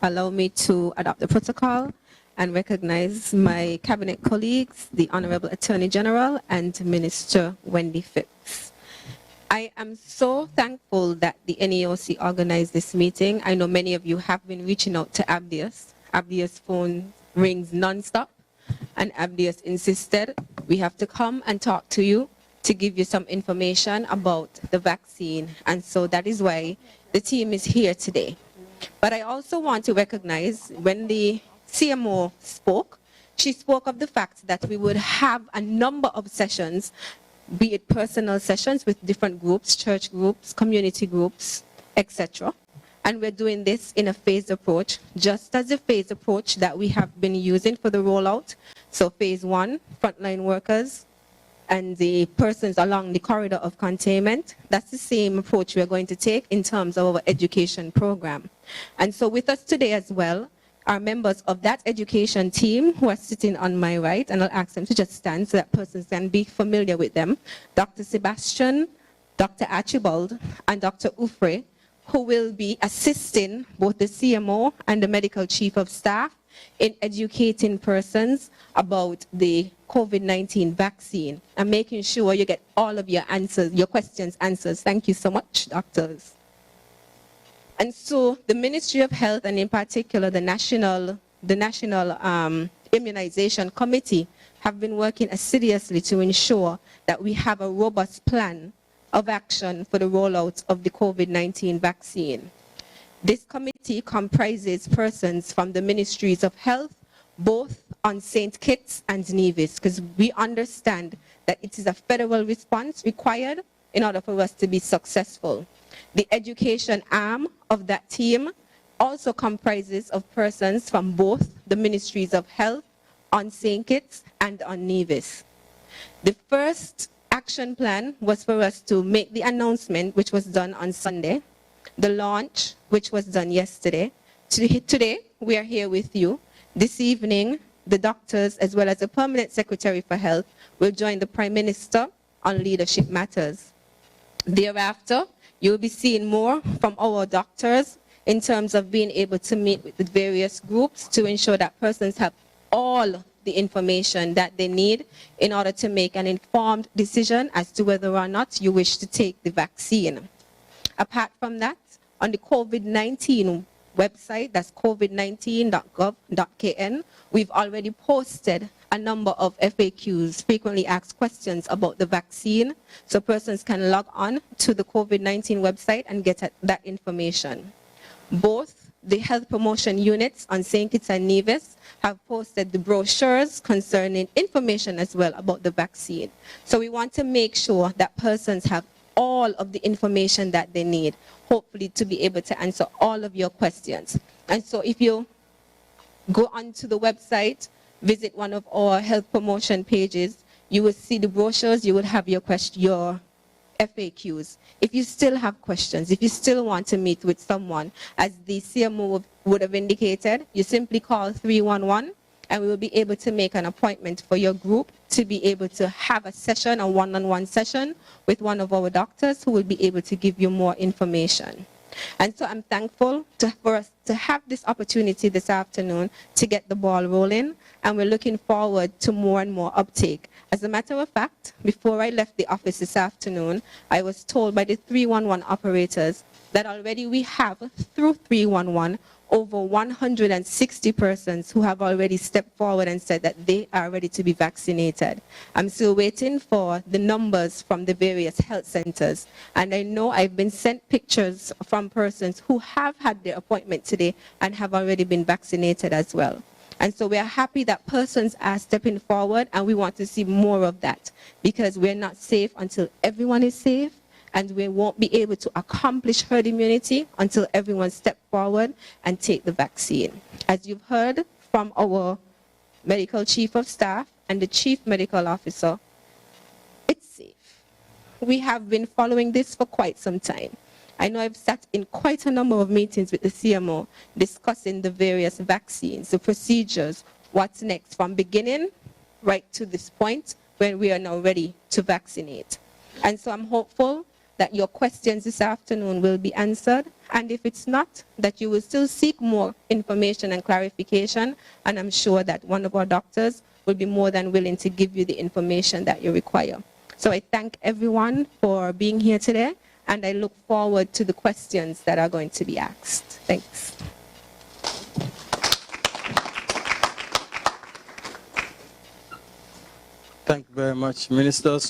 allow me to adopt the protocol and recognize my cabinet colleagues, the Honorable Attorney General and Minister Wendy Phipps. I am so thankful that the NEOC organized this meeting. I know many of you have been reaching out to Abdias. Abdias' phone rings non-stop, and Abdias insisted we have to come and talk to you to give you some information about the vaccine. And so that is why the team is here today. But I also want to recognize when the CMO spoke, she spoke of the fact that we would have a number of sessions, be it personal sessions with different groups, church groups, community groups, etc. And we're doing this in a phased approach, just as the phased approach that we have been using for the rollout. So phase 1, frontline workers and the persons along the corridor of containment, that's the same approach we're going to take in terms of our education program. And so with us today as well are members of that education team who are sitting on my right, and I'll ask them to just stand so that persons can be familiar with them. Dr. Sebastian, Dr. Archibald, and Dr. Ufre, who will be assisting both the CMO and the medical chief of staff in educating persons about the COVID-19 vaccine and making sure you get all of your answers, your questions answered. Thank you so much, doctors. And so the Ministry of Health, and in particular the National Immunization Committee, have been working assiduously to ensure that we have a robust plan of action for the rollout of the COVID-19 vaccine. This committee comprises persons from the Ministries of Health, both on St. Kitts and Nevis, because we understand that it is a federal response required in order for us to be successful. The education arm of that team also comprises of persons from both the Ministries of Health on St. Kitts and on Nevis. The first action plan was for us to make the announcement, which was done on Sunday, the launch, which was done yesterday. Today, we are here with you. This evening, the doctors, as well as the Permanent Secretary for Health, will join the Prime Minister on leadership matters. Thereafter, you'll be seeing more from our doctors in terms of being able to meet with the various groups to ensure that persons have all the information that they need in order to make an informed decision as to whether or not you wish to take the vaccine. Apart from that, on the COVID-19 website, that's covid19.gov.kn, we've already posted a number of FAQs, frequently asked questions about the vaccine, so persons can log on to the COVID-19 website and get that information. Both the health promotion units on St. Kitts and Nevis have posted the brochures concerning information as well about the vaccine. So we want to make sure that persons have all of the information that they need, hopefully to be able to answer all of your questions. And so if you go onto the website, visit one of our health promotion pages, you will see the brochures, you will have your FAQs. If you still have questions, if you still want to meet with someone, as the CMO would have indicated, you simply call 311 and we will be able to make an appointment for your group to be able to have a session, a one-on-one session with one of our doctors who will be able to give you more information. And so I'm thankful for us to have this opportunity this afternoon to get the ball rolling, and we're looking forward to more and more uptake. As a matter of fact, before I left the office this afternoon, I was told by the 311 operators that already we have, through 311, over 160 persons who have already stepped forward and said that they are ready to be vaccinated. I'm still waiting for the numbers from the various health centers. And I know I've been sent pictures from persons who have had their appointment today and have already been vaccinated as well. And so we are happy that persons are stepping forward, and we want to see more of that, because we're not safe until everyone is safe, and we won't be able to accomplish herd immunity until everyone steps forward and take the vaccine. As you've heard from our medical chief of staff and the chief medical officer, it's safe. We have been following this for quite some time. I know I've sat in quite a number of meetings with the CMO discussing the various vaccines, the procedures, what's next from beginning right to this point when we are now ready to vaccinate. And so I'm hopeful that your questions this afternoon will be answered. And if it's not, that you will still seek more information and clarification. And I'm sure that one of our doctors will be more than willing to give you the information that you require. So I thank everyone for being here today, and I look forward to the questions that are going to be asked. Thanks. Thank you very much, Ministers.